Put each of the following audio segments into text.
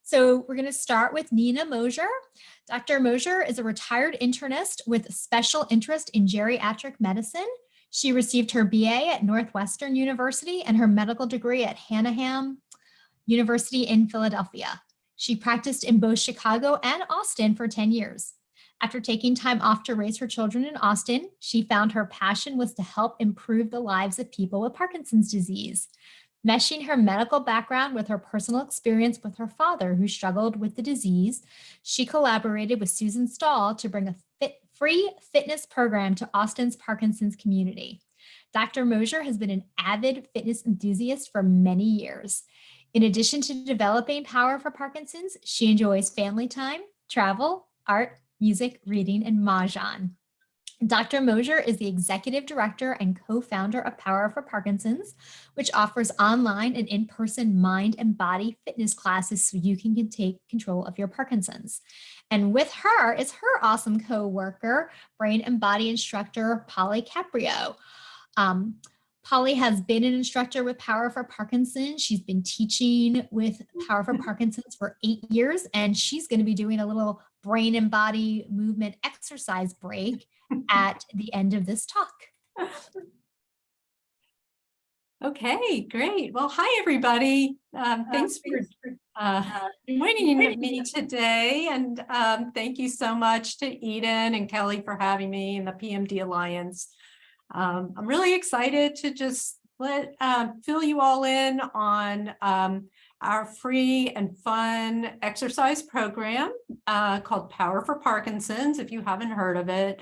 So we're going to start with Nina Mosier. Dr. Mosier is a retired internist with special interest in geriatric medicine. She received her BA at Northwestern University and her medical degree at Hannaham University in Philadelphia. She practiced in both Chicago and Austin for 10 years. After taking time off to raise her children in Austin, she found her passion was to help improve the lives of people with Parkinson's disease. Meshing her medical background with her personal experience with her father, who struggled with the disease, she collaborated with Susan Stahl to bring a free fitness program to Austin's Parkinson's community. Dr. Mosier has been an avid fitness enthusiast for many years. In addition to developing Power for Parkinson's, she enjoys family time, travel, art, music, reading, and mahjong. Dr. Mosier is the executive director and co-founder of Power for Parkinson's, which offers online and in-person mind and body fitness classes so you can take control of your Parkinson's. And with her is her awesome co-worker, brain and body instructor, Polly Caprio. Polly has been an instructor with Power for Parkinson's. She's been teaching with Power for Parkinson's for 8 years, and she's going to be doing a little brain and body movement exercise break at the end of this talk. Okay, great. Well, hi, everybody. Thanks for joining me today. And thank you so much to Eden and Kelly for having me in the PMD Alliance. I'm really excited to just fill you all in on our free and fun exercise program called Power for Parkinson's, if you haven't heard of it.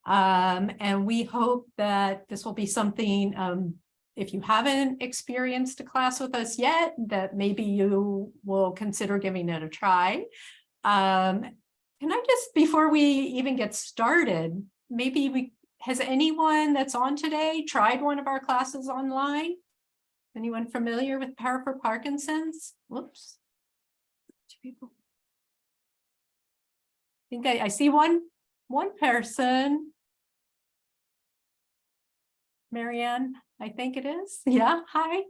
And we hope that this will be something, if you haven't experienced a class with us yet, that maybe you will consider giving it a try. Can I just, before we even get started, has anyone that's on today tried one of our classes online? Anyone familiar with Power for Parkinson's? Whoops. 2 people. I think I see one person. Marianne, I think it is. Yeah, hi.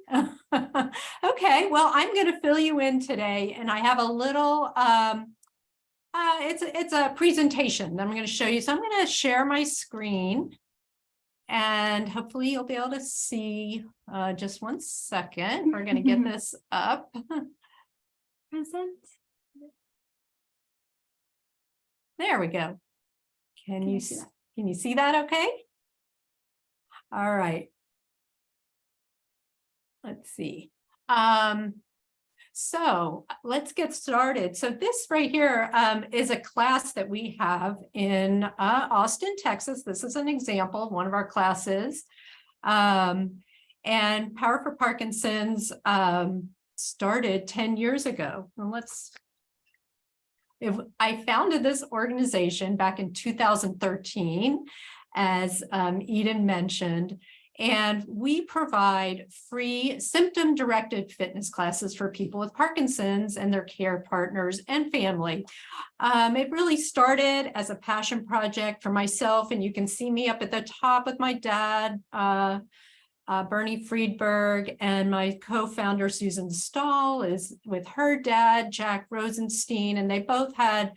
Okay, well, I'm going to fill you in today, and I have a little, it's a presentation that I'm going to show you. So I'm going to share my screen, and hopefully you'll be able to see. Just 1 second. We're going to get this up. Present. There we go. Can you see that okay? All right. Let's see. So let's get started. So this right here is a class that we have in Austin, Texas. This is an example of one of our classes. And Power for Parkinson's started 10 years ago. I founded this organization back in 2013, as Eden mentioned, and we provide free symptom-directed fitness classes for people with Parkinson's and their care partners and family. It really started as a passion project for myself, and you can see me up at the top with my dad, Bernie Friedberg, and my co-founder Susan Stahl is with her dad, Jack Rosenstein, and they both had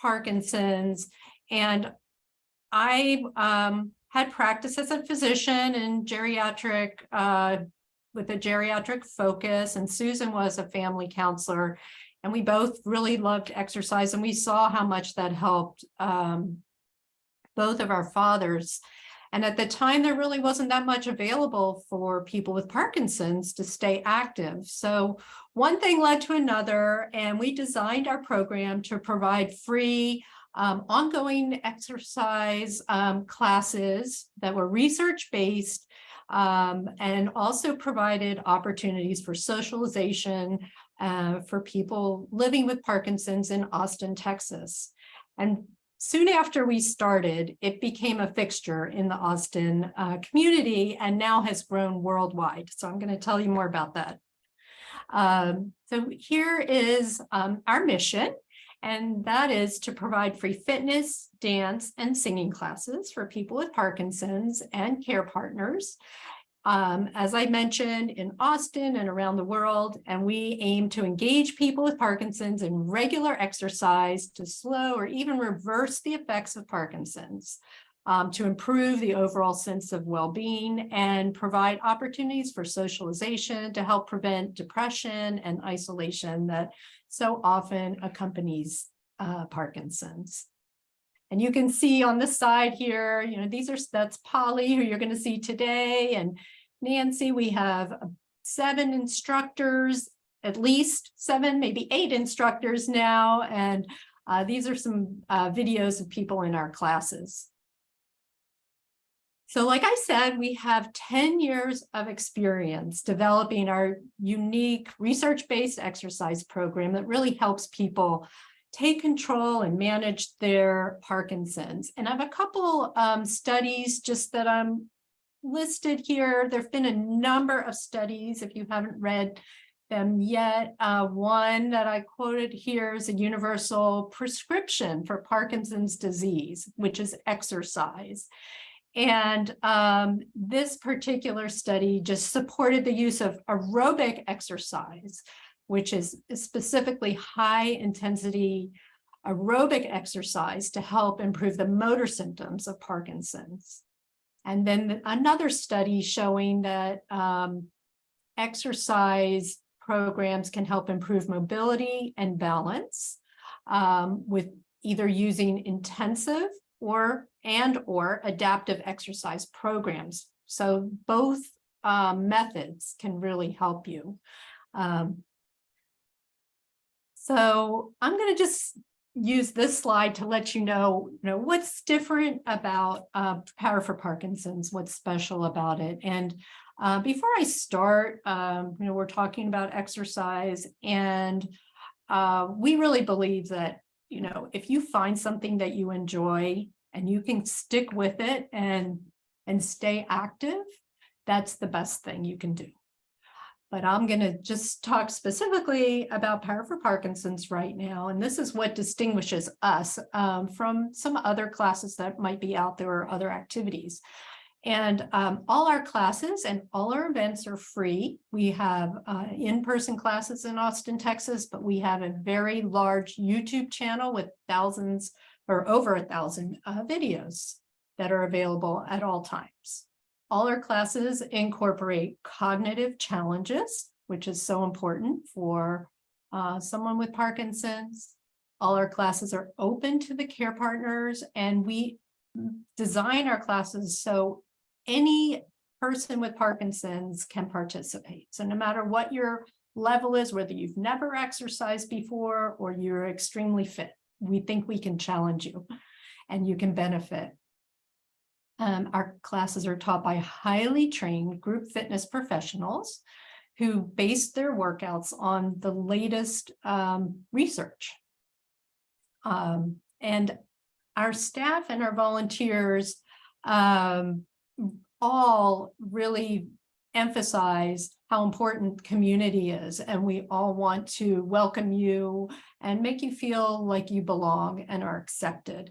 Parkinson's. And I had practiced as a physician in geriatric, with a geriatric focus, and Susan was a family counselor, and we both really loved exercise, and we saw how much that helped both of our fathers. And at the time, there really wasn't that much available for people with Parkinson's to stay active. So one thing led to another, and we designed our program to provide free ongoing exercise classes that were research-based, and also provided opportunities for socialization for people living with Parkinson's in Austin, Texas. And soon after we started, it became a fixture in the Austin community and now has grown worldwide. So I'm going to tell you more about that. So here is our mission. And that is to provide free fitness, dance, and singing classes for people with Parkinson's and care partners. as I mentioned, in Austin and around the world, and we aim to engage people with Parkinson's in regular exercise to slow or even reverse the effects of Parkinson's, to improve the overall sense of well-being and provide opportunities for socialization to help prevent depression and isolation that so often accompanies Parkinson's. And you can see on the side here, that's Polly, who you're going to see today, and Nancy. We have 7 instructors, at least 7, maybe 8 instructors now. And these are some videos of people in our classes. So like I said, we have 10 years of experience developing our unique research-based exercise program that really helps people take control and manage their Parkinson's. And I have a couple studies just that I'm listed here. There've been a number of studies, if you haven't read them yet. One that I quoted here is a universal prescription for Parkinson's disease, which is exercise. And this particular study just supported the use of aerobic exercise, which is specifically high intensity aerobic exercise to help improve the motor symptoms of Parkinson's. And then another study showing that exercise programs can help improve mobility and balance with either using intensive or adaptive exercise programs. So both methods can really help you. So I'm going to just use this slide to let you know what's different about Power for Parkinson's, what's special about it. And before I start, we're talking about exercise, and we really believe that, if you find something that you enjoy and you can stick with it and stay active, that's the best thing you can do. But I'm going to just talk specifically about Power for Parkinson's right now. And this is what distinguishes us from some other classes that might be out there or other activities. And all our classes and all our events are free. We have in-person classes in Austin, Texas, but we have a very large YouTube channel with thousands or over 1,000 videos that are available at all times. All our classes incorporate cognitive challenges, which is so important for someone with Parkinson's. All our classes are open to the care partners, and we design our classes so any person with Parkinson's can participate. So no matter what your level is, whether you've never exercised before or you're extremely fit, we think we can challenge you and you can benefit. Our classes are taught by highly trained group fitness professionals who base their workouts on the latest research. And our staff and our volunteers all really emphasize how important community is, and we all want to welcome you and make you feel like you belong and are accepted.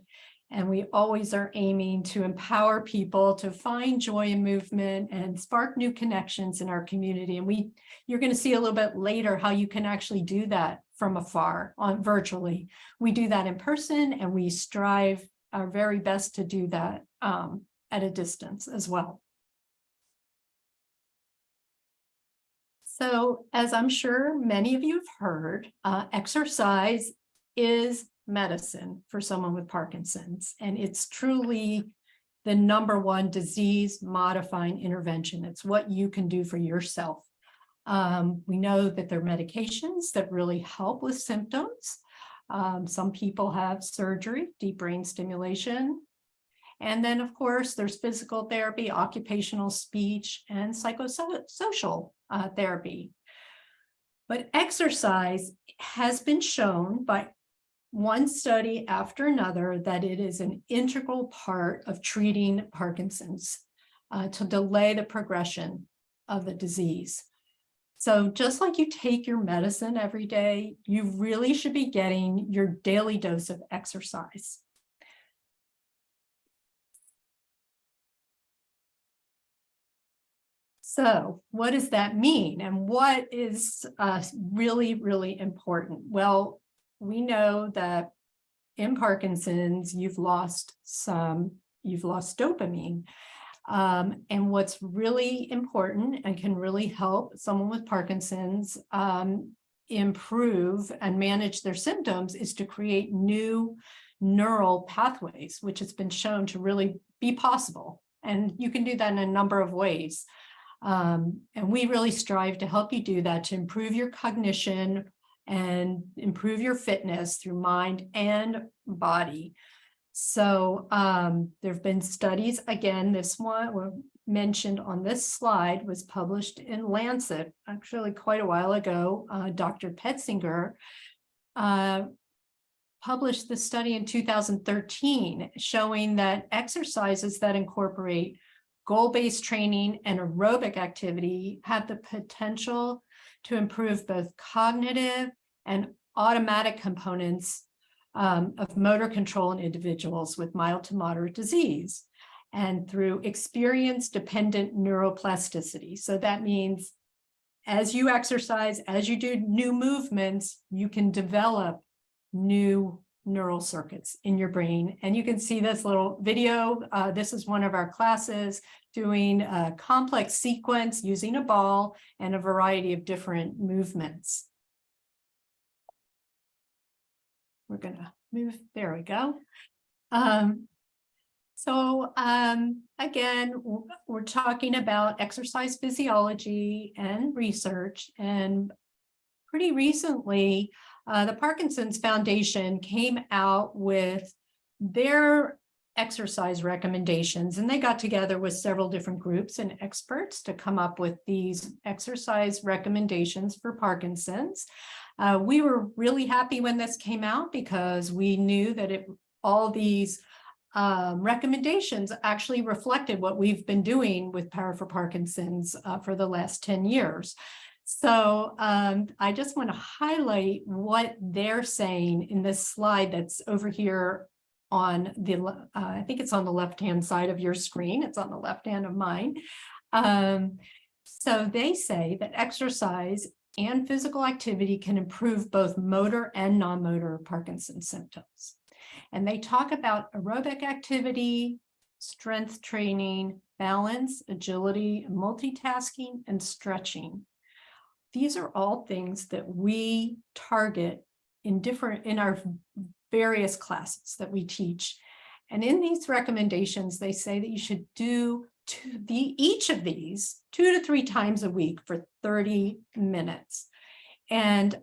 And we always are aiming to empower people to find joy in movement and spark new connections in our community. And you're going to see a little bit later how you can actually do that from afar, virtually. We do that in person, and we strive our very best to do that at a distance as well. So, as I'm sure many of you have heard, exercise is medicine for someone with Parkinson's, and it's truly the #1 disease modifying intervention. It's what you can do for yourself. We know that there are medications that really help with symptoms. Some people have surgery, deep brain stimulation. And then, of course, there's physical therapy, occupational speech, and psychosocial therapy. But exercise has been shown by one study after another that it is an integral part of treating Parkinson's to delay the progression of the disease. So just like you take your medicine every day, you really should be getting your daily dose of exercise. So what does that mean? And what is really, really important? Well, we know that in Parkinson's, you've lost dopamine. And what's really important and can really help someone with Parkinson's improve and manage their symptoms is to create new neural pathways, which has been shown to really be possible. And you can do that in a number of ways. And we really strive to help you do that, to improve your cognition and improve your fitness through mind and body. So there have been studies, again, this one mentioned on this slide was published in Lancet, actually quite a while ago. Dr. Petzinger published this study in 2013 showing that exercises that incorporate goal-based training and aerobic activity have the potential to improve both cognitive and automatic components of motor control in individuals with mild to moderate disease, and through experience-dependent neuroplasticity. So that means as you exercise, as you do new movements, you can develop new neural circuits in your brain. And you can see this little video. This is one of our classes doing a complex sequence using a ball and a variety of different movements. We're going to move. There we go. Again, we're talking about exercise physiology and research. And pretty recently, the Parkinson's Foundation came out with their exercise recommendations, and they got together with several different groups and experts to come up with these exercise recommendations for Parkinson's. We were really happy when this came out because we knew that all these recommendations actually reflected what we've been doing with Power for Parkinson's for the last 10 years. So I just want to highlight what they're saying in this slide that's over here on the, I think it's on the left-hand side of your screen. It's on the left hand of mine. So they say that exercise and physical activity can improve both motor and non-motor Parkinson's symptoms. And they talk about aerobic activity, strength training, balance, agility, multitasking, and stretching. These are all things that we target in our various classes that we teach. And in these recommendations, they say that you should do each of these 2 to 3 times a week for 30 minutes. And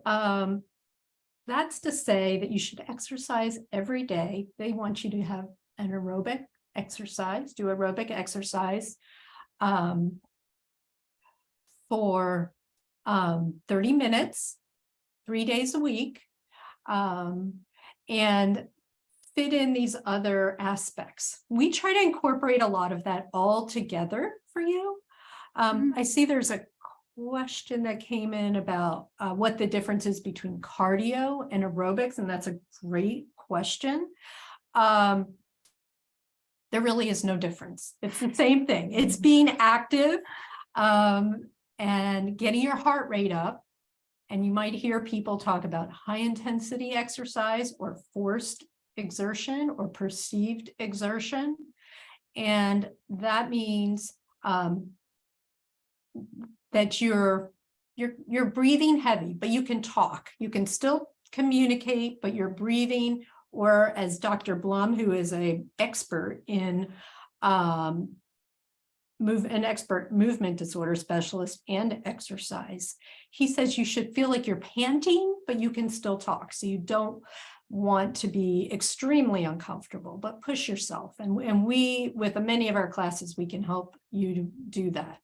that's to say that you should exercise every day. They want you to have an aerobic exercise, do aerobic exercise for 30 minutes, 3 days a week, and fit in these other aspects. We try to incorporate a lot of that all together for you. I see there's a question that came in about what the difference is between cardio and aerobics, and that's a great question. There really is no difference. It's the same thing. It's being active and getting your heart rate up. And you might hear people talk about high intensity exercise or forced exertion or perceived exertion. And that means that you're breathing heavy, but you can talk. You can still communicate, but you're breathing, or as Dr. Blum, who is an expert in movement disorder specialist and exercise, he says you should feel like you're panting, but you can still talk. So you don't want to be extremely uncomfortable, but push yourself. And we, with many of our classes, we can help you to do that.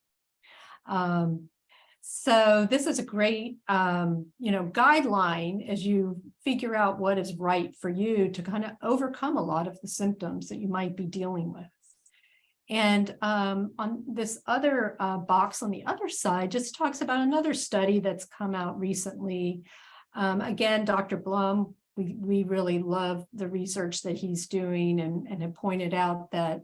So this is a great, guideline as you figure out what is right for you to kind of overcome a lot of the symptoms that you might be dealing with. And on this other box on the other side just talks about another study that's come out recently. Again, Dr. Blum, we really love the research that he's doing and have pointed out that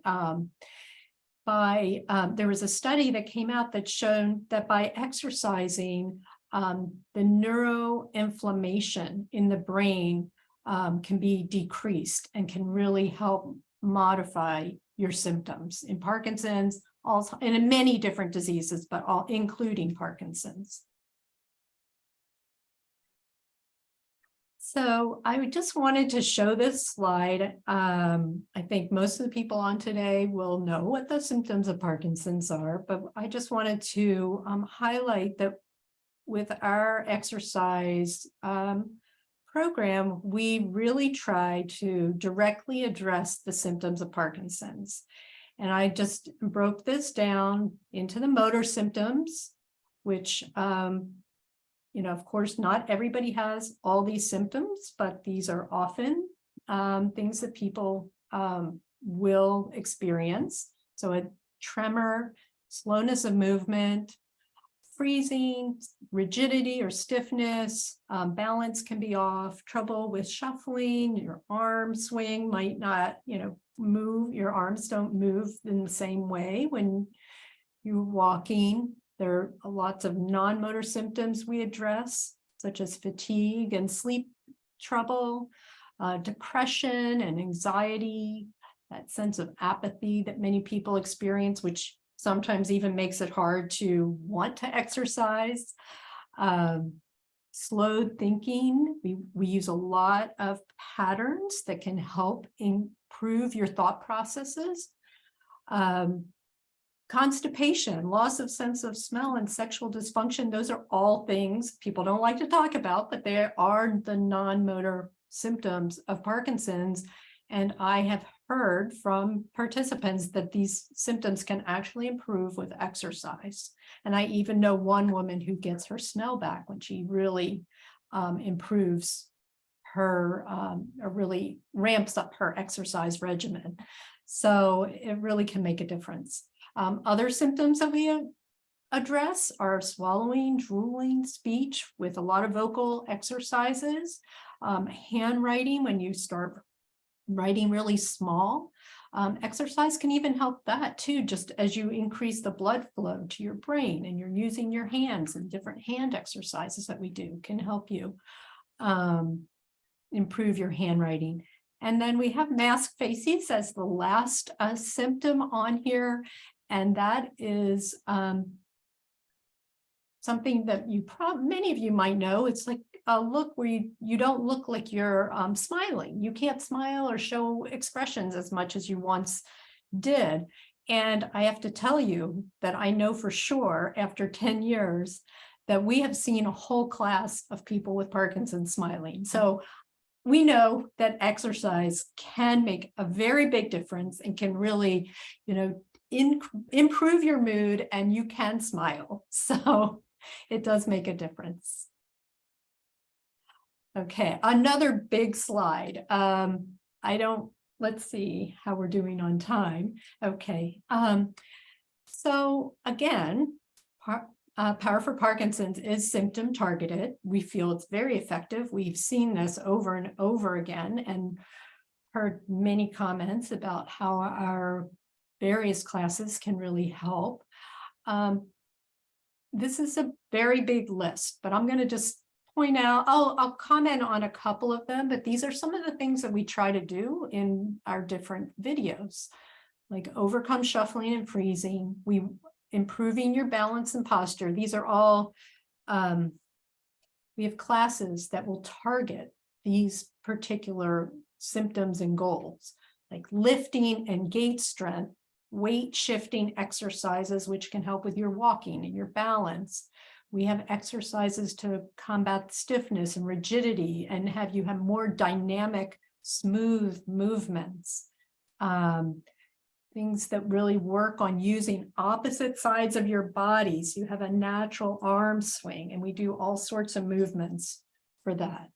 there was a study that came out that showed that by exercising, the neuroinflammation in the brain can be decreased and can really help modify your symptoms in Parkinson's, also, and in many different diseases, but all including Parkinson's. So I just wanted to show this slide. I think most of the people on today will know what the symptoms of Parkinson's are, but I just wanted to highlight that with our exercise program, we really try to directly address the symptoms of Parkinson's. And I just broke this down into the motor symptoms, which of course, not everybody has all these symptoms, but these are often things that people will experience. So a tremor, slowness of movement, freezing, rigidity or stiffness, balance can be off, trouble with shuffling, your arm swing might not, move, your arms don't move in the same way when you're walking. There are lots of non-motor symptoms we address, such as fatigue and sleep trouble, depression and anxiety, that sense of apathy that many people experience, which sometimes even makes it hard to want to exercise. Slowed thinking, we use a lot of patterns that can help improve your thought processes. Constipation, loss of sense of smell, and sexual dysfunction, those are all things people don't like to talk about, but they are the non-motor symptoms of Parkinson's. And I have heard from participants that these symptoms can actually improve with exercise. And I even know one woman who gets her smell back when she really improves her, or really ramps up her exercise regimen. So it really can make a difference. Other symptoms that we address are swallowing, drooling, speech with a lot of vocal exercises, handwriting when you start writing really small. Exercise can even help that too, just as you increase the blood flow to your brain and you're using your hands, and different hand exercises that we do can help you improve your handwriting. And then we have masked faces as the last symptom on here. And that is something that many of you might know. It's like a look where you don't look like you're smiling. You can't smile or show expressions as much as you once did. And I have to tell you that I know for sure after 10 years that we have seen a whole class of people with Parkinson's smiling. So we know that exercise can make a very big difference and can really, improve your mood, and you can smile. So it does make a difference. Okay, another big slide. Let's see how we're doing on time. Okay, so again, Power for Parkinson's is symptom targeted. We feel it's very effective. We've seen this over and over again and heard many comments about how our various classes can really help. This is a very big list, but I'm going to just point out, I'll comment on a couple of them, but these are some of the things that we try to do in our different videos, like overcome shuffling and freezing, improving your balance and posture. These are all, we have classes that will target these particular symptoms and goals, like lifting and gait strength, weight shifting exercises, which can help with your walking and your balance. We have exercises to combat stiffness and rigidity and have you have more dynamic, smooth movements. Things that really work on using opposite sides of your bodies. You have a natural arm swing, and we do all sorts of movements for that.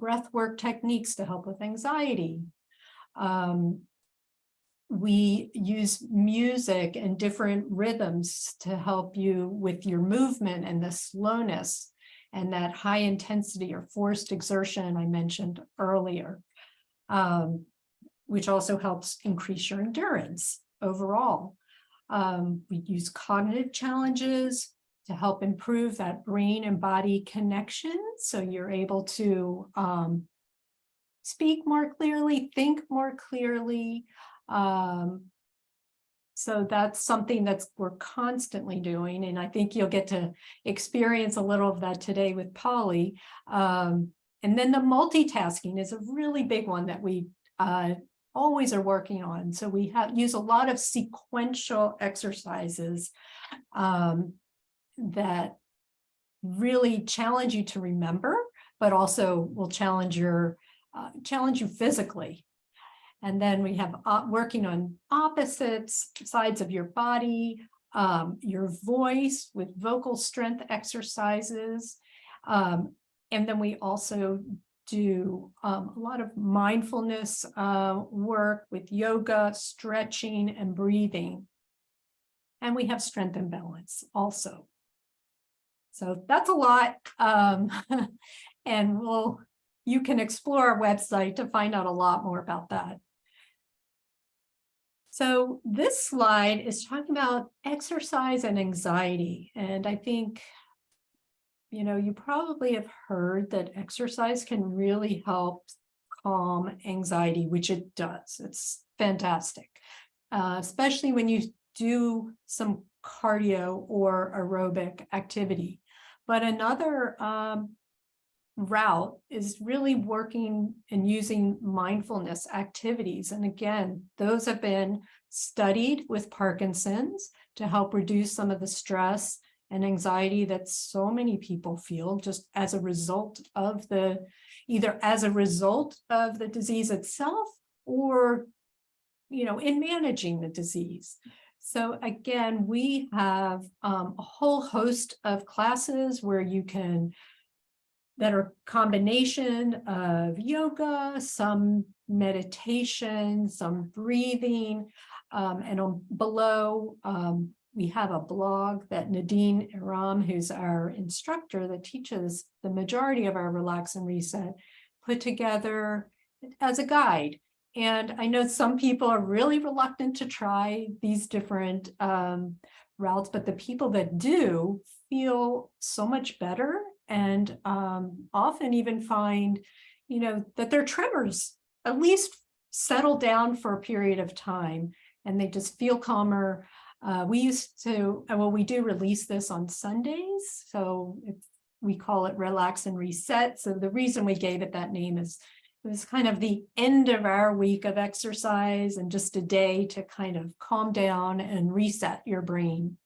Breath work techniques to help with anxiety. We use music and different rhythms to help you with your movement and the slowness and that high intensity or forced exertion I mentioned earlier, which also helps increase your endurance overall. We use cognitive challenges to help improve that brain and body connection. So you're able to speak more clearly, think more clearly. So that's something we're constantly doing. And I think you'll get to experience a little of that today with Polly. And then the multitasking is a really big one that we always are working on. So we use a lot of sequential exercises that really challenge you to remember, but also will challenge you physically. And then we have working on opposite sides of your body, your voice with vocal strength exercises. And then we also do a lot of mindfulness work with yoga, stretching, and breathing. And we have strength and balance also. So that's a lot. And you can explore our website to find out a lot more about that. So this slide is talking about exercise and anxiety. And I think, you probably have heard that exercise can really help calm anxiety, which it does. It's fantastic, especially when you do some cardio or aerobic activity. But another route is really working and using mindfulness activities. And again, those have been studied with Parkinson's to help reduce some of the stress and anxiety that so many people feel just as a result of either as a result of the disease itself or, in managing the disease. So again, we have a whole host of classes where that are combination of yoga, some meditation, some breathing, and below we have a blog that Nadine Iram, who's our instructor that teaches the majority of our Relax and Reset, put together as a guide. And I know some people are really reluctant to try these different routes, but the people that do feel so much better and often even find, that their tremors at least settle down for a period of time and they just feel calmer. We do release this on Sundays. So we call it Relax and Reset. So the reason we gave it that name is it was kind of the end of our week of exercise and just a day to kind of calm down and reset your brain.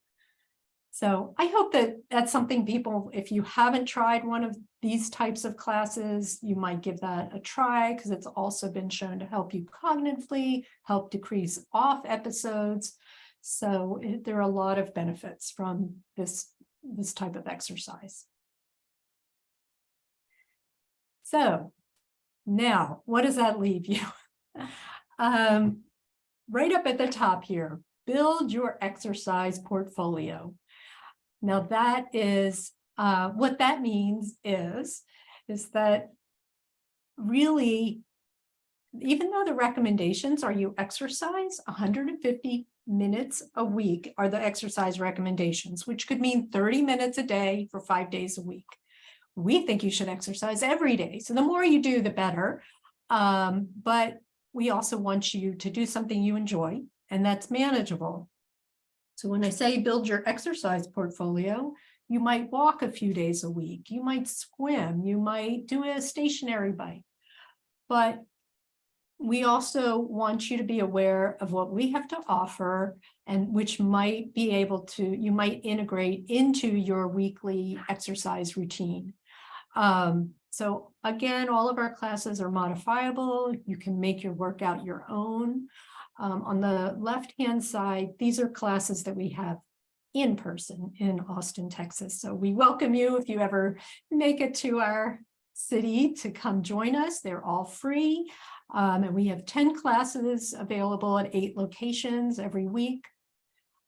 So I hope that that's something people, if you haven't tried one of these types of classes, you might give that a try because it's also been shown to help you cognitively, help decrease off episodes. So there are a lot of benefits from this type of exercise. So now, what does that leave you? Right up at the top here, build your exercise portfolio. Now that is, what that means is that really, even though the recommendations are you exercise 150 minutes a week are the exercise recommendations, which could mean 30 minutes a day for 5 days a week. We think you should exercise every day. So the more you do, the better. But we also want you to do something you enjoy and that's manageable. So when I say build your exercise portfolio, you might walk a few days a week, you might swim, you might do a stationary bike. But we also want you to be aware of what we have to offer and which might be able to, you might integrate into your weekly exercise routine. So again, all of our classes are modifiable. You can make your workout your own. On the left-hand side, these are classes that we have in person in Austin, Texas. So we welcome you if you ever make it to our city to come join us. They're all free. And we have 10 classes available at 8 locations every week.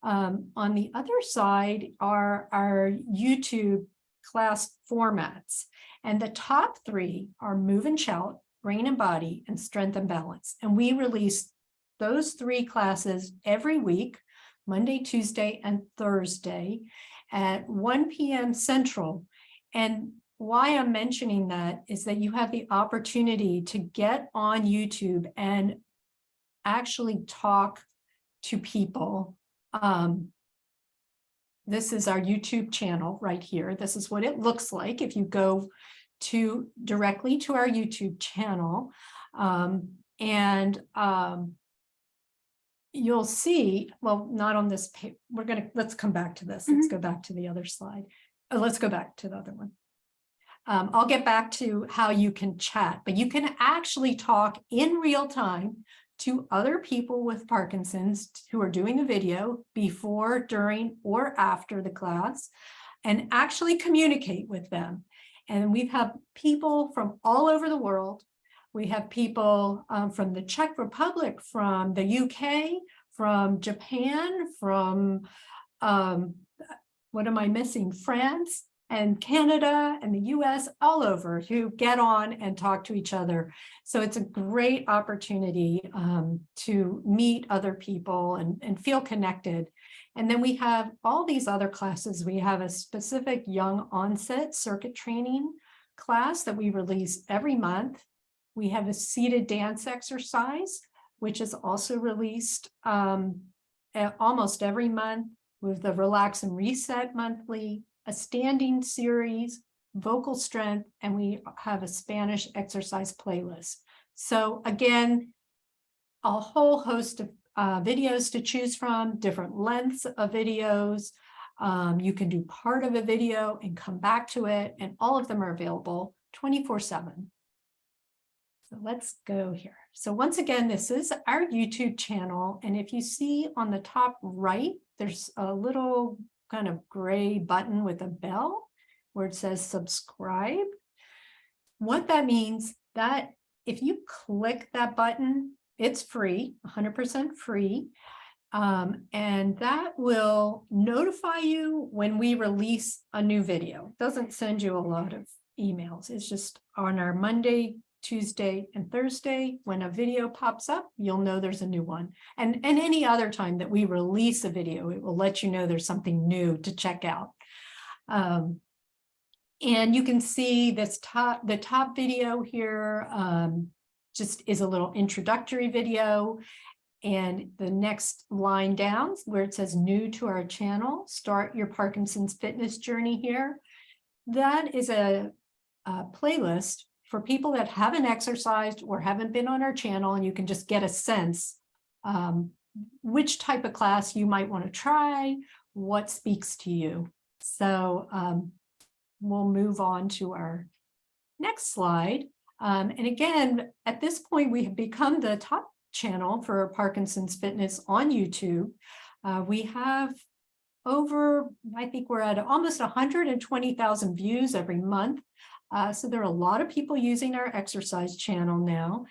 On the other side are our YouTube class formats. And the top 3 are Move and Shout, Brain and Body, and Strength and Balance. And we release those 3 classes every week. Monday, Tuesday, and Thursday at 1 p.m. Central. And why I'm mentioning that is that you have the opportunity to get on YouTube and actually talk to people. This is our YouTube channel right here. This is what it looks like if you go directly to our YouTube channel. You'll see, well, not on this page. Let's come back to this. Let's go back to the other slide. Let's go back to the other one. I'll get back to how you can chat, but you can actually talk in real time to other people with Parkinson's who are doing a video before, during, or after the class, and actually communicate with them. And we have people from all over the world. We have people from the Czech Republic, from the UK, from Japan, from, what am I missing? France and Canada and the US, all over, who get on and talk to each other. So it's a great opportunity to meet other people and feel connected. And then we have all these other classes. We have a specific young onset circuit training class that we release every month. We have a seated dance exercise, which is also released almost every month, with the Relax and Reset monthly, a standing series, vocal strength, and we have a Spanish exercise playlist. So again, a whole host of videos to choose from, different lengths of videos. You can do part of a video and come back to it, and all of them are available 24/7. So let's go here. So once again, this is our YouTube channel. And if you see on the top right, there's a little kind of gray button with a bell where it says subscribe. What that means, that if you click that button, it's free, 100% free. And that will notify you when we release a new video. It doesn't send you a lot of emails. It's just on our Monday, Tuesday, and Thursday, when a video pops up, you'll know there's a new one. And any other time that we release a video, it will let you know there's something new to check out. And you can see the top video here just is a little introductory video. And the next line down where it says new to our channel, start your Parkinson's fitness journey here. That is a playlist for people that haven't exercised or haven't been on our channel, and you can just get a sense which type of class you might want to try, what speaks to you. So we'll move on to our next slide. And again, at this point, we have become the top channel for Parkinson's Fitness on YouTube. We have I think we're at almost 120,000 views every month. So there are a lot of people using our exercise channel now.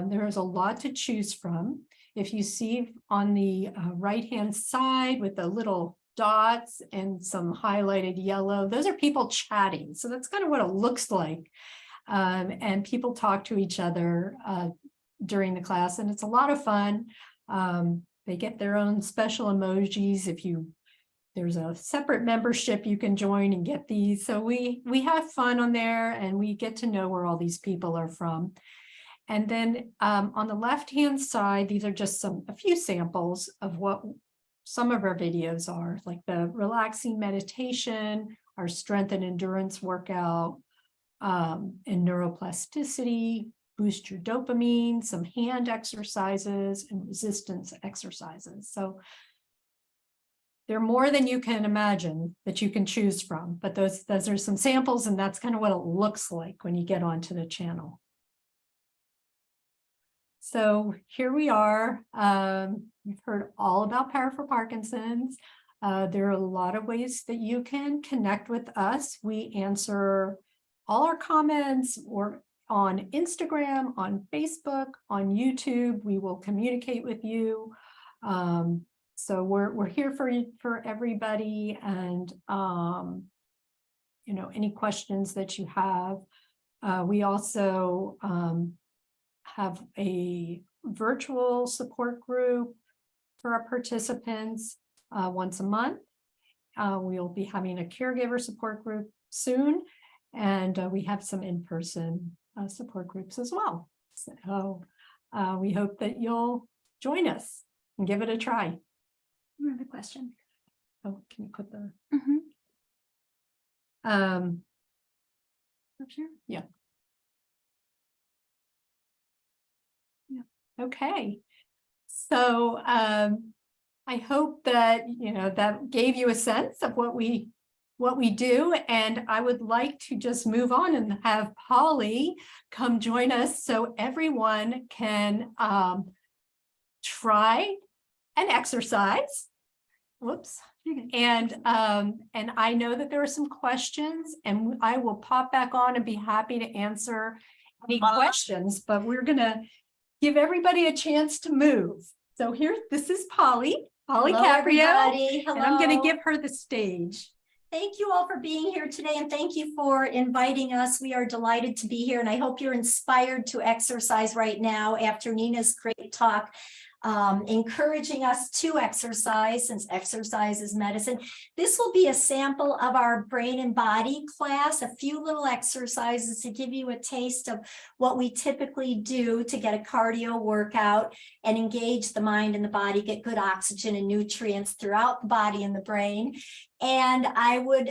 There is a lot to choose from. If you see on the right-hand side with the little dots and some highlighted yellow, those are people chatting. So that's kind of what it looks like. And people talk to each other during the class, and it's a lot of fun. They get their own special emojis. There's a separate membership you can join and get these. So we have fun on there, and we get to know where all these people are from. And then on the left-hand side, these are just a few samples of what some of our videos are, like the relaxing meditation, our strength and endurance workout, and neuroplasticity, boost your dopamine, some hand exercises, and resistance exercises. So they're more than you can imagine that you can choose from, but those are some samples, and that's kind of what it looks like when you get onto the channel. So here we are. You've heard all about Power for Parkinson's. There are a lot of ways that you can connect with us. We answer all our comments or on Instagram, on Facebook, on YouTube. We will communicate with you. So we're here for everybody, and any questions that you have. We also have a virtual support group for our participants once a month. We'll be having a caregiver support group soon, and we have some in-person support groups as well. So we hope that you'll join us and give it a try. I have a question. Oh, can you put the Sure. yeah. Okay. So I hope that that gave you a sense of what we do, and I would like to just move on and have Polly come join us so everyone can try an exercise. Whoops. And I know that there are some questions, and I will pop back on and be happy to answer any questions, but we're gonna give everybody a chance to move. So this is Polly Hello, Caprio, everybody. Hello. and I'm gonna give her the stage. Thank you all for being here today, and thank you for inviting us. We are delighted to be here, and I hope you're inspired to exercise right now after Nina's great talk, encouraging us to exercise, since exercise is medicine. This will be a sample of our brain and body class, a few little exercises to give you a taste of what we typically do to get a cardio workout and engage the mind and the body, get good oxygen and nutrients throughout the body and the brain. And I would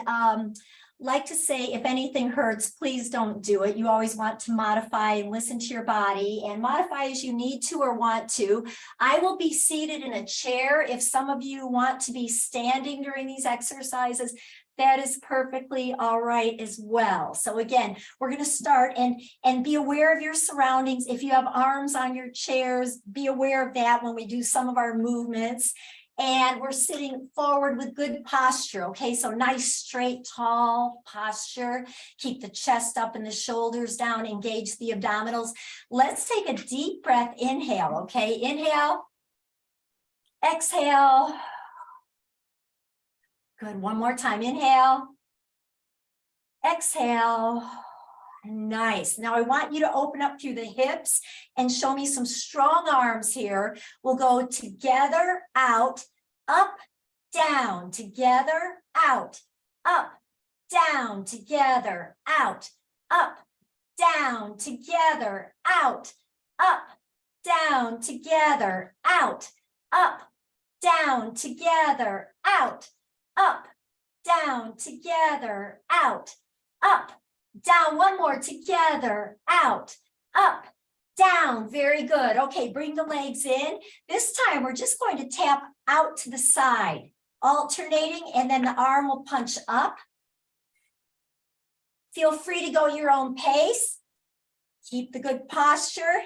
like to say, if anything hurts, please don't do it. You always want to modify and listen to your body, and modify as you need to or want to. I will be seated in a chair. If some of you want to be standing during these exercises, that is perfectly all right as well. So again, we're going to start and be aware of your surroundings. If you have arms on your chairs, be aware of that when we do some of our movements. And we're sitting forward with good posture. Okay, so nice, straight, tall posture. Keep the chest up and the shoulders down. Engage the abdominals. Let's take a deep breath. Inhale. Okay, inhale. Exhale. Good. One more time. Inhale. Exhale. Nice. Now I want you to open up through the hips and show me some strong arms here. We'll go together, out, up, down, together, out, up, down, together, out, up, down, together, out, up, down, together, out, up, down, together, out, up, down, together, out, up, down. One more, together, out, up, down. Very good. Okay, bring the legs in. This time we're just going to tap out to the side, alternating, and then the arm will punch up. Feel free to go your own pace. Keep the good posture.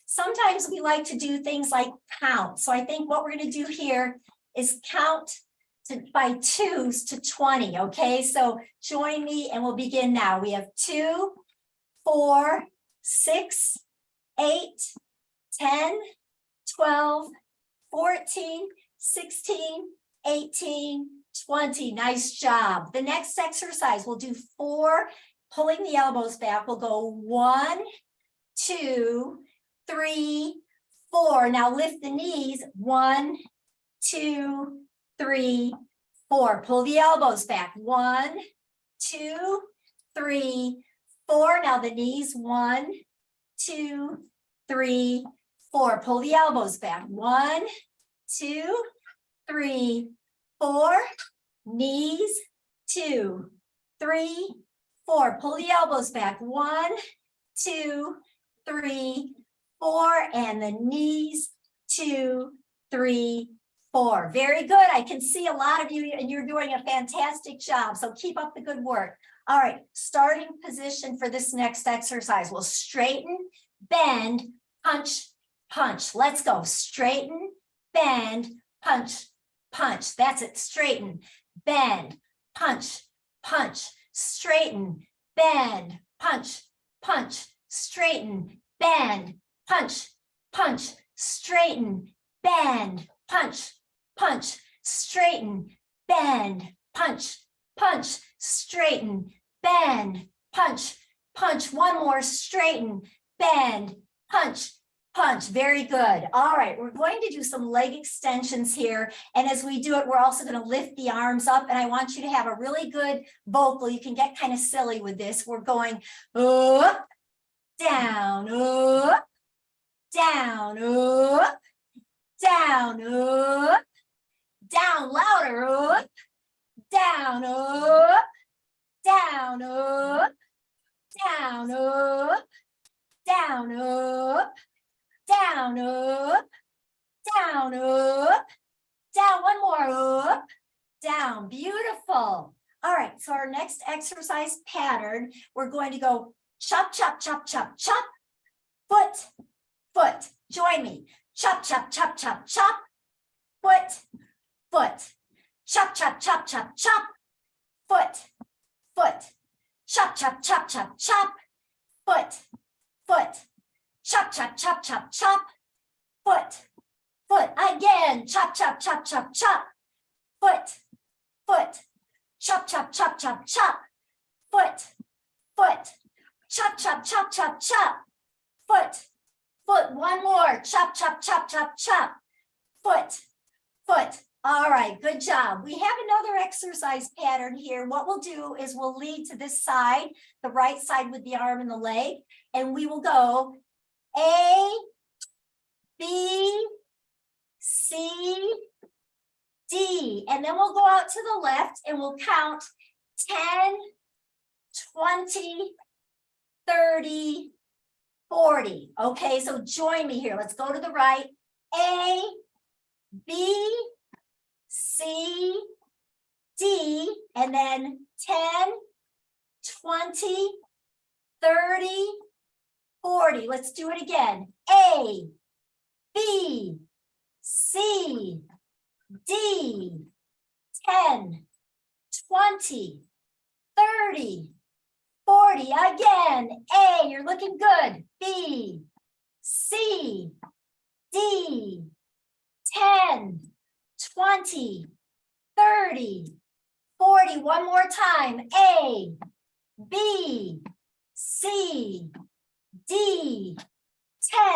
Sometimes we like to do things like count. So I think what we're going to do here is count by twos to 20. Okay, so join me and we'll begin now. We have 2, 4, 6, 8, 10, 12, 14, 16, 18, 20. Nice job. The next exercise, we'll do 4, pulling the elbows back. We'll go 1, 2, 3, 4. Now lift the knees. 1, 2, 3, 4. Pull the elbows back. 1, 2, 3, 4. Now the knees. 1, 2, 3, 4. Pull the elbows back. 1, 2, 3, 4. Knees. 2, 3, 4. Pull the elbows back. 1, 2, 3, 4. And the knees. 2, 3, 4. Very good. I can see a lot of you and you're doing a fantastic job. So keep up the good work. All right, starting position for this next exercise. We'll straighten, bend, punch, punch. Let's go. Straighten, bend, punch, punch. That's it. Straighten, bend, punch, punch. Straighten, bend, punch, punch. Straighten, bend, punch, punch. Straighten, bend, punch, punch. Straighten, bend, punch, punch. Straighten, bend, punch, punch. One more. Straighten, bend, punch, punch. Very good. All right, we're going to do some leg extensions here. And as we do it, we're also going to lift the arms up. And I want you to have a really good vocal. You can get kind of silly with this. We're going up, down, up, down, up, down, up, down, louder, up, down, up, down, up, down, up, down, up, down, up, down, up, down, one more, up, down. Beautiful. All right, so our next exercise pattern, we're going to go chop, chop, chop, chop, chop, foot, foot. Join me. Chop, chop, chop, chop, chop, foot, foot. Chop, chop, chop, chop, chop, foot, foot. Chop, chop, chop, chop, chop, foot, foot. Chop, chop, chop, chop, chop, foot, foot. Again, chop, chop, chop, chop, chop, foot, foot. Chop, chop, chop, chop, chop, foot, foot. Chop, chop, chop, chop, chop, foot, foot. One more. Chop, chop, chop, chop, chop, foot, foot. All right, good job. We have another exercise pattern here. What we'll do is we'll lead to this side, the right side with the arm and the leg, and we will go A, B, C, D, and then we'll go out to the left and we'll count 10, 20, 30, 40. Okay, so join me here. Let's go to the right. A, B, C, D, and then 10, 20, 30, 40. Let's do it again. A, B, C, D, 10, 20, 30, 40. Again. A, you're looking good. B, C, D, 10, 20, 30, 40. One more time. A, B, C, D,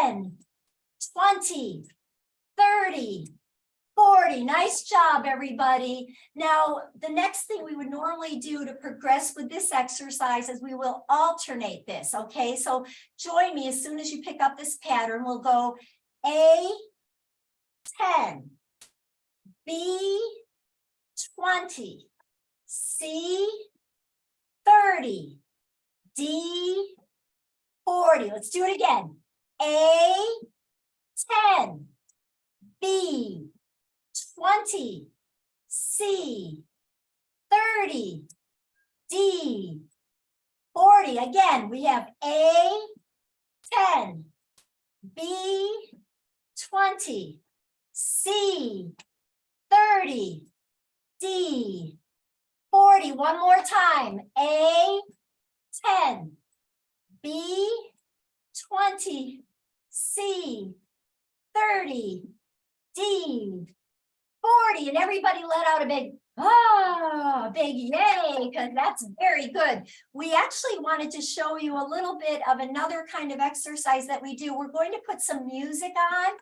10, 20, 30, 40. Nice job, everybody. Now, the next thing we would normally do to progress with this exercise is we will alternate this, okay? So join me as soon as you pick up this pattern. We'll go A, 10, B, 20, C, 30, D, 40. Let's do it again. A, 10, B, 20, C, 30, D, 40. Again, we have A, 10, B, 20, C, 30, D, 40. One more time. A, 10, B, 20, C, 30, D, 40. And everybody let out a big big yay, because that's very good. We actually wanted to show you a little bit of another kind of exercise that we do. We're going to put some music on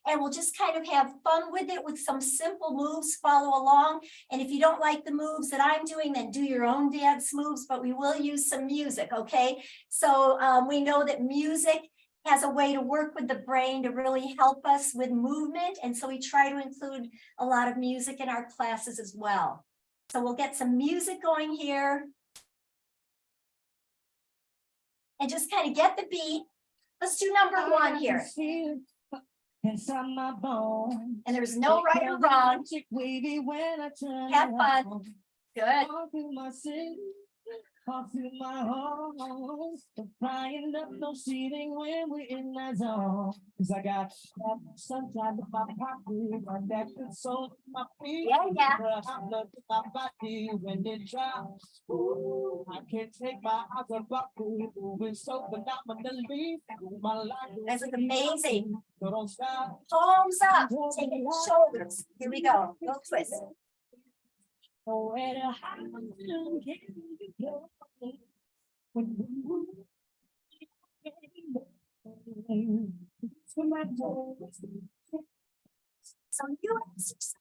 and we'll just kind of have fun with it with some simple moves. Follow along. And if you don't like the moves that I'm doing, then do your own dance moves, but we will use some music, okay? So we know that music has a way to work with the brain to really help us with movement. And so we try to include a lot of music in our classes as well. So we'll get some music going here. And just kind of get the beat. Let's do number one here. Inside my bones. And there's no right or wrong. Have fun. Good. Off through my home, flying up no seating when we're in that zone. Cause I got sunshine in my pocket, my neck and soul in my feet. Yeah. I love my body when it drops. Ooh, I can't take my eyes off you, moving so phenomenally. My life That's like amazing. so don't stop. Palms up. Take it shoulders. Here we go. Go twist. Where the high can you go? When you So you exercise.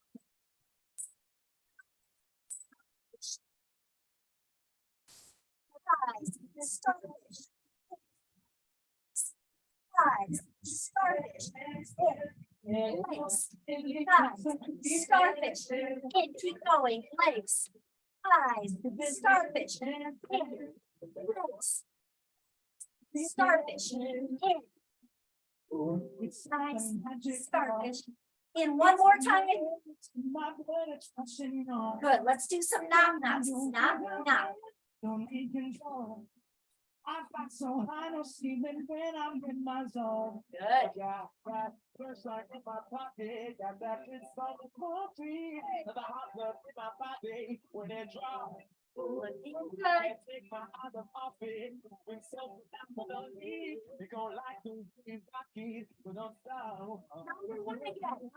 Starfish. Starfish. Legs. Starfish. And keep going. Legs. Eyes. Starfish. Legs. Starfish. Eyes. Starfish. In one more time. Good. Let's do some knock-knocks. Knock-knock. Don't need control. I got so high, no sleeping when I'm in my zone. Good. Yeah, right. First like in my pocket, got that shit from the coffee. The hot blood in my body when it drops. Good. Take my eyes off it. When so melody, they gon' like to be rocky, but don't stop. Number one again.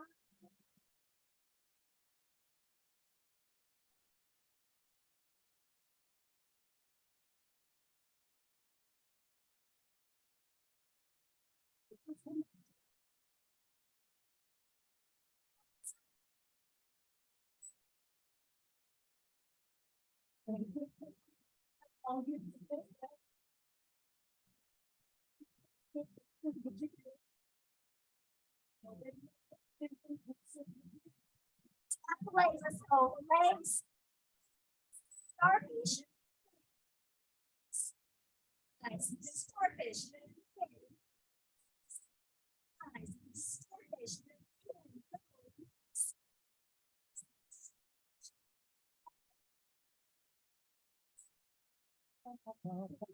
Legs, let's go. Legs. Starfish. Nice. Starfish. Nice. Starfish.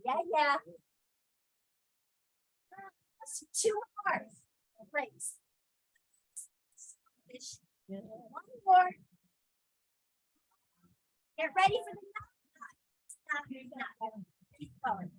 Yeah. That's 2 hearts. Legs. Starfish. One more. Get ready for the knock. Keep going.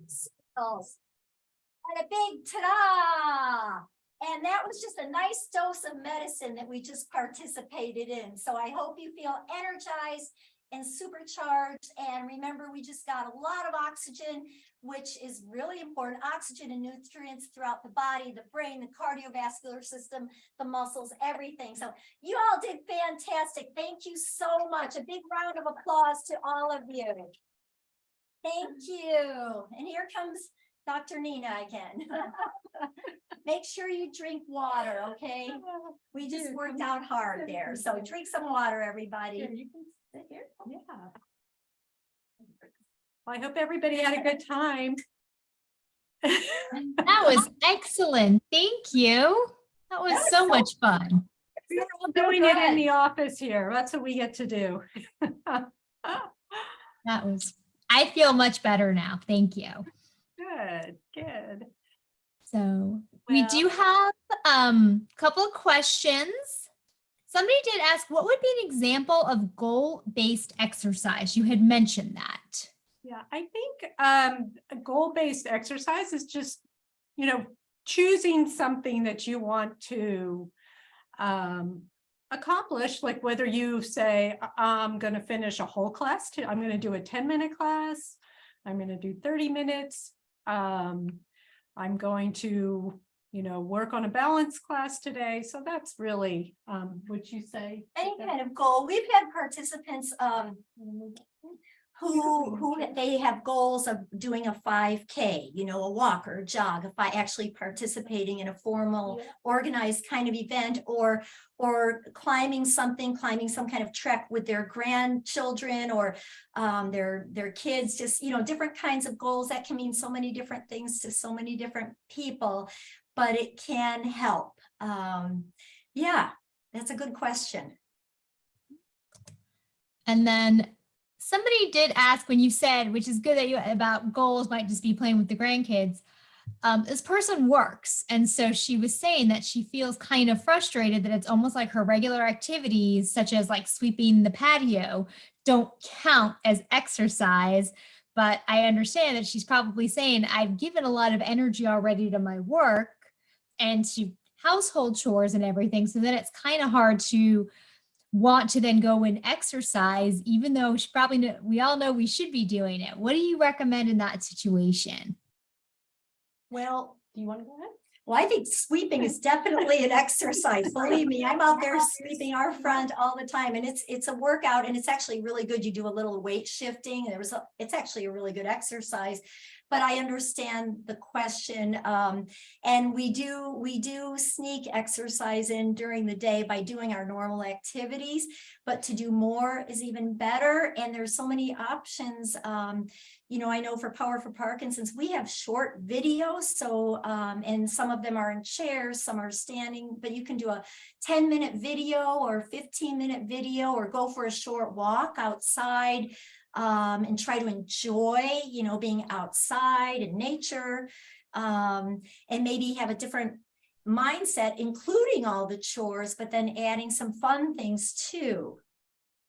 Skulls. And a big ta-da! And that was just a nice dose of medicine that we just participated in. So I hope you feel energized and supercharged. And remember, we just got a lot of oxygen, which is really important. Oxygen and nutrients throughout the body, the brain, the cardiovascular system, the muscles, everything. So you all did fantastic. Thank you so much. A big round of applause to all of you. Thank you. And here comes Dr. Nina again. Make sure you drink water, okay? We just worked out hard there. So drink some water, everybody. You can sit here. Yeah. Well, I hope everybody had a good time. That was excellent. Thank you. That was so much fun. We're all doing it in the office here. That's what we get to do. That was, I feel much better now. Thank you. Good. So we do have a couple of questions. Somebody did ask, what would be an example of goal-based exercise? You had mentioned that. Yeah, I think a goal-based exercise is just, choosing something that you want to accomplish, like whether you say, I'm going to finish a whole class, I'm going to do a 10-minute class, I'm going to do 30 minutes. I'm going to, work on a balance class today. So that's really, would you say? Any kind of goal. We've had participants who they have goals of doing a 5K, you know, a walk or a jog, if I actually participating in a formal organized kind of event, or climbing some kind of trek with their grandchildren, or their kids, just, you know, different kinds of goals that can mean so many different things to so many different people, but it can help. Yeah, that's a good question. And then somebody did ask when you said, which is good that you about goals might just be playing with the grandkids. This person works. And so she was saying that she feels kind of frustrated that it's almost like her regular activities, such as like sweeping the patio, don't count as exercise. But I understand that she's probably saying, I've given a lot of energy already to my work and to household chores and everything. So then it's kind of hard to want to then go and exercise, even though she probably we all know we should be doing it. What do you recommend in that situation? Well, do you want to go ahead? Well, I think sweeping is definitely an exercise. Believe me, I'm out there sweeping our front all the time, and it's a workout, and it's actually really good. You do a little weight shifting. It's actually a really good exercise. But I understand the question, and we do sneak exercise in during the day by doing our normal activities, but to do more is even better. And there's so many options. You know, I know for Power for Parkinson's, we have short videos. So, and some of them are in chairs, some are standing, but you can do a 10-minute video or 15-minute video, or go for a short walk outside. And try to enjoy, you know, being outside in nature, and maybe have a different mindset, including all the chores, but then adding some fun things too.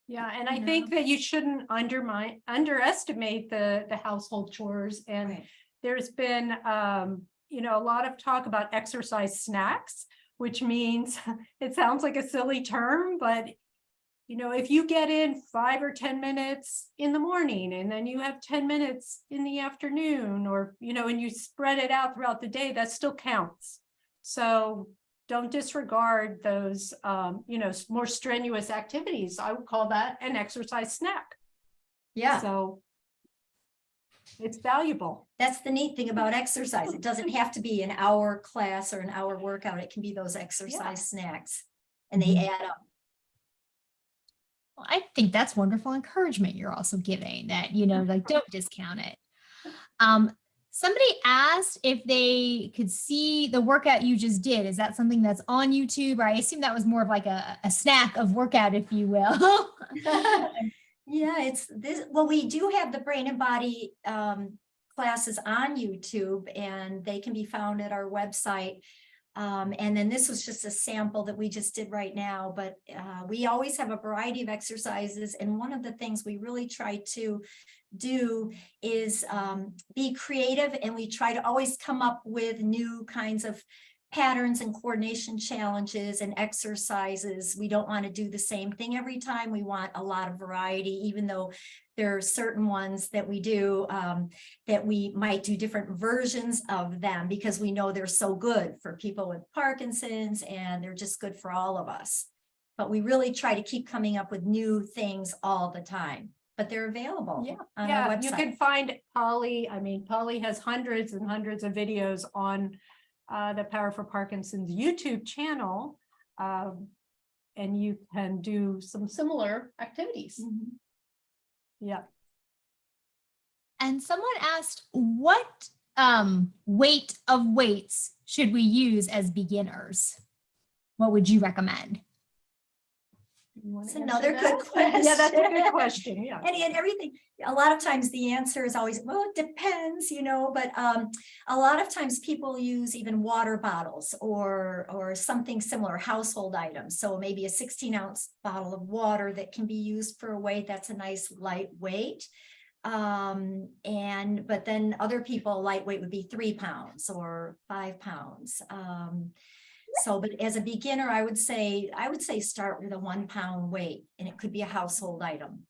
Yeah, and I think that you shouldn't underestimate the household chores. And Right. there's been, you know, a lot of talk about exercise snacks, which means it sounds like a silly term, but you know, if you get in 5 or 10 minutes in the morning, and then you have 10 minutes in the afternoon, or, you know, and you spread it out throughout the day, that still counts. So don't disregard those, you know, more strenuous activities. I would call that an exercise snack. Yeah. So it's valuable. That's the neat thing about exercise. It doesn't have to be an hour class or an hour workout. It can be those exercise snacks, and they add up. Well, I think that's wonderful encouragement you're also giving, that, you know, like, don't discount it. Somebody asked if they could see the workout you just did. Is that something that's on YouTube? Or I assume that was more of like a snack of workout, if you will. Yeah, it's this. Well, we do have the brain and body classes on YouTube, and they can be found at our website. And then this was just a sample that we just did right now, but we always have a variety of exercises. And one of the things we really try to do is be creative, and we try to always come up with new kinds of patterns and coordination challenges and exercises. We don't want to do the same thing every time. We want a lot of variety, even though there are certain ones that we do that we might do different versions of them, because we know they're so good for people with Parkinson's, and they're just good for all of us. But we really try to keep coming up with new things all the time. But they're available on our website. You can find Polly. I mean, Polly has hundreds and hundreds of videos on the Power for Parkinson's YouTube channel, and you can do some similar activities. Mm-hmm. Yeah. And someone asked, what weight of weights should we use as beginners? What would you recommend? It's another good question. Yeah, that's a good question. Yeah. And everything, a lot of times the answer is always, well, it depends, you know, but a lot of times people use even water bottles or something similar, household items. So maybe a 16-ounce bottle of water that can be used for a weight. That's a nice lightweight. But then other people, lightweight would be 3 pounds or 5 pounds. So, but as a beginner, I would say start with a 1 pound weight, and it could be a household item.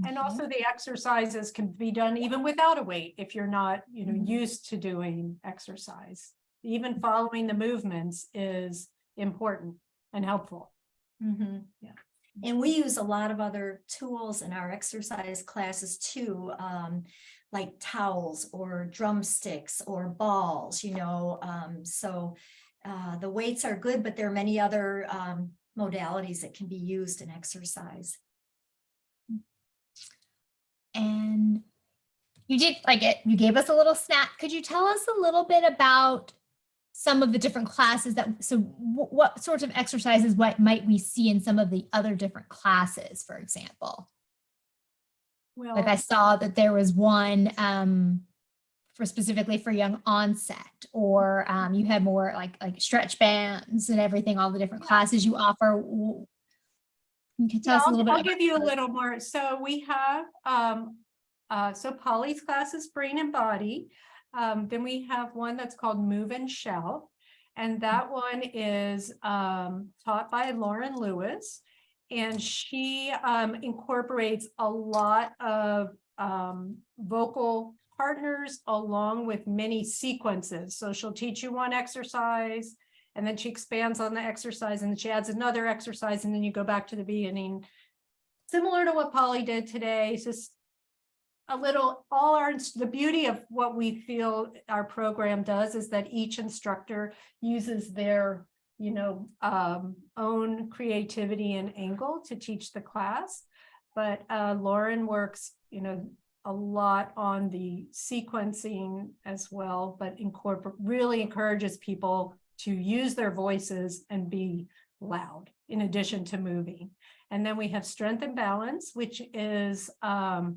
And also the exercises can be done even without a weight if you're not, you know, used to doing exercise. Even following the movements is important and helpful. Yeah. And we use a lot of other tools in our exercise classes too, like towels or drumsticks or balls, so the weights are good, but there are many other modalities that can be used in exercise. And you did you gave us a little snack. Could you tell us a little bit about some of the different classes what sorts of exercises, what might we see in some of the other different classes, for example? Well, Like I saw that there was one specifically for young onset, or you had more like stretch bands and everything, all the different classes you offer. Can you tell us a little bit? I'll give you a little more. So we have, so Polly's class is brain and body. Then we have one that's called Move and Shout. And that one is taught by Lauren Lewis. And she incorporates a lot of vocal partners along with many sequences. So she'll teach you one exercise, and then she expands on the exercise, and then she adds another exercise, and then you go back to the beginning. Similar to what Polly did today, it's just a little, the beauty of what we feel our program does is that each instructor uses their, own creativity and angle to teach the class. But Lauren works, a lot on the sequencing as well, but really encourages people to use their voices and be loud in addition to moving. And then we have strength and balance, which is a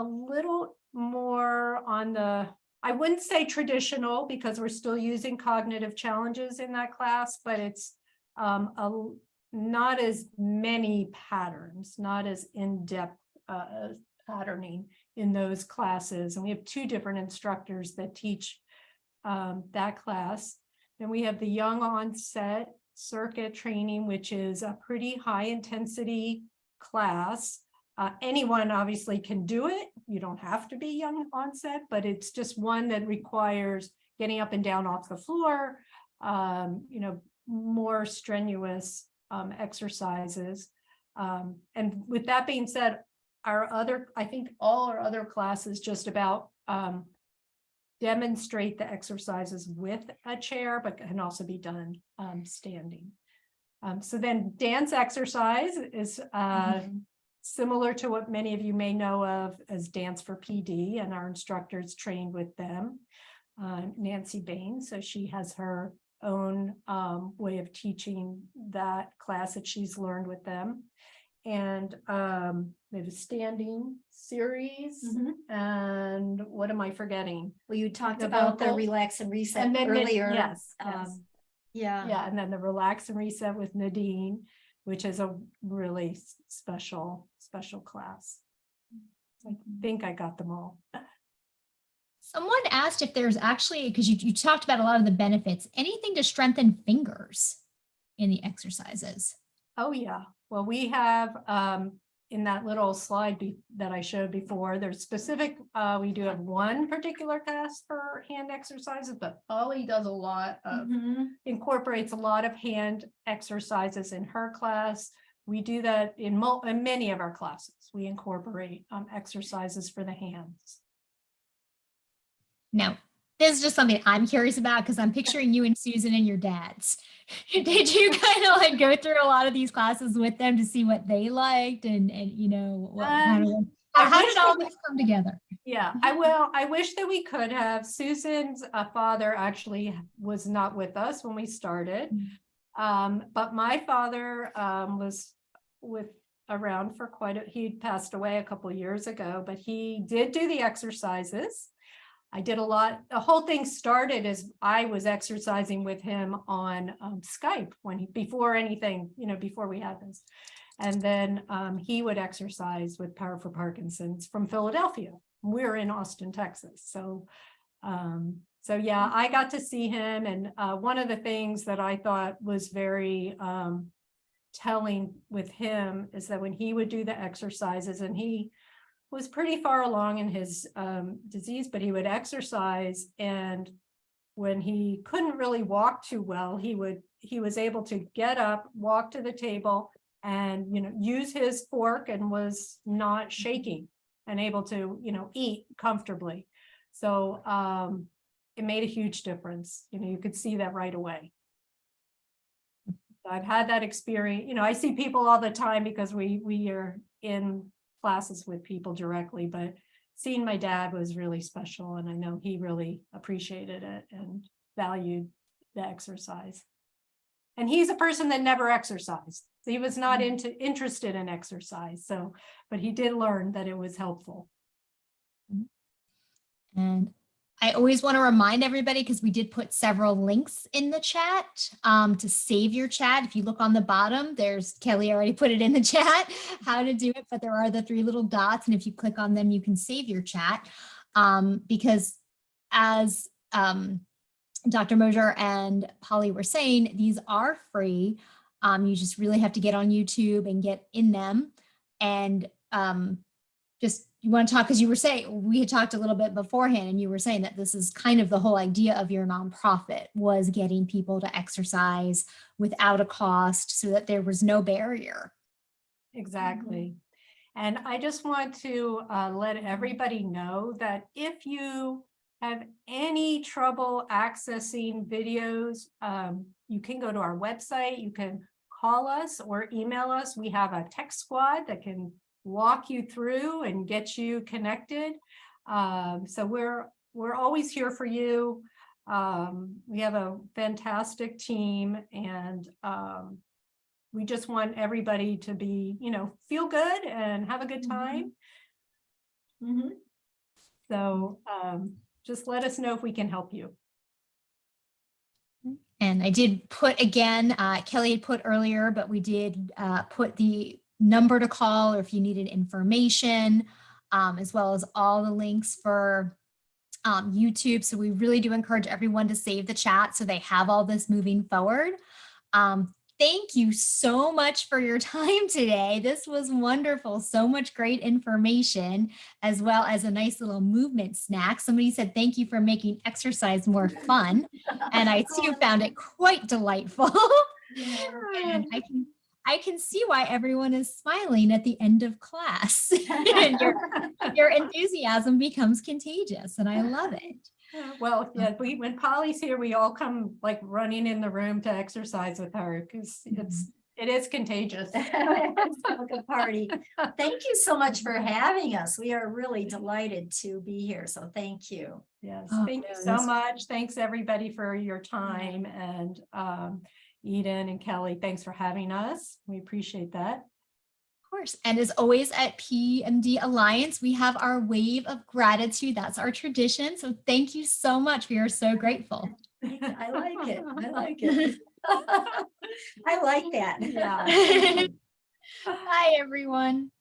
little more on the, I wouldn't say traditional, because we're still using cognitive challenges in that class, but it's not as many patterns, not as in-depth patterning in those classes. And we have two different instructors that teach that class. Then we have the young onset circuit training, which is a pretty high intensity class. Anyone obviously can do it. You don't have to be young onset, but it's just one that requires getting up and down off the floor, more strenuous exercises. And with that being said, I think all our other classes just about demonstrate the exercises with a chair, but can also be done standing. So then dance exercise is similar to what many of you may know of as Dance for PD, and our instructors trained with them. Nancy Bain, so she has her own way of teaching that class that she's learned with them. And they have a standing series. And what am I forgetting? Well, you talked The about the vocal. relax and reset And then earlier. yes. Yeah. And then the relax and reset with Nadine, which is a really special class. I think I got them all. Someone asked if there's actually, because you talked about a lot of the benefits, anything to strengthen fingers in the exercises. Oh, yeah. Well, we have in that little slide that I showed before, there's specific, we do have one particular class for hand exercises, but Ollie does a lot of, incorporates a lot of hand exercises in her class. We do that in many of our classes. We incorporate exercises for the hands. Now, this is just something I'm curious about because I'm picturing you and Susan and your dads. Did you kind of go through a lot of these classes with them to see what they liked and what how did all this come together? Yeah, I wish that we could have. Susan's father actually was not with us when we started. But my father was around for he passed away a couple of years ago, but he did do the exercises. I did a lot. The whole thing started as I was exercising with him on Skype before anything, before we had this. And then he would exercise with Power for Parkinson's from Philadelphia. We're in Austin, Texas. So yeah, I got to see him. And one of the things that I thought was very telling with him is that when he would do the exercises, and he was pretty far along in his disease, but he would exercise, and when he couldn't really walk too well, he was able to get up, walk to the table, and, use his fork and was not shaking and able to, eat comfortably. So it made a huge difference. You could see that right away. I've had that experience. I see people all the time because we are in classes with people directly, but seeing my dad was really special. And I know he really appreciated it and valued the exercise. And he's a person that never exercised. He was not interested in exercise. So, but he did learn that it was helpful. And I always want to remind everybody, because we did put several links in the chat to save your chat. If you look on the bottom, there's Kelly already put it in the chat, how to do it, but there are the 3 little dots. And if you click on them, you can save your chat because as Dr. Mosier and Polly were saying, these are free. You just really have to get on YouTube and get in them. And just you want to talk, because you were saying, we had talked a little bit beforehand, and you were saying that this is kind of the whole idea of your nonprofit, was getting people to exercise without a cost so that there was no barrier. Exactly. And I just want to let everybody know that if you have any trouble accessing videos, you can go to our website, you can call us or email us. We have a tech squad that can walk you through and get you connected. So we're always here for you. We have a fantastic team, and we just want everybody to be, feel good and have a good time. So just let us know if we can help you. And I did put again, Kelly had put earlier, but we did put the number to call, or if you needed information, as well as all the links for YouTube. So we really do encourage everyone to save the chat so they have all this moving forward. Thank you so much for your time today. This was wonderful. So much great information, as well as a nice little movement snack. Somebody said, thank you for making exercise more fun. And I too found it quite delightful. And I can see why everyone is smiling at the end of class. And your enthusiasm becomes contagious, and I love it. Well, yeah, when Polly's here, we all come like running in the room to exercise with her, because it is contagious. It's like a party. Thank you so much for having us. We are really delighted to be here. So thank you. Yes, Oh, thank you no, so this- much. Thanks everybody for your time, and Eden and Kelly, thanks for having us. We appreciate that. Of course. And as always at PMD Alliance, we have our wave of gratitude. That's our tradition. So thank you so much. We are so grateful. I like it. I like it. I like that. Yeah. Bye, everyone.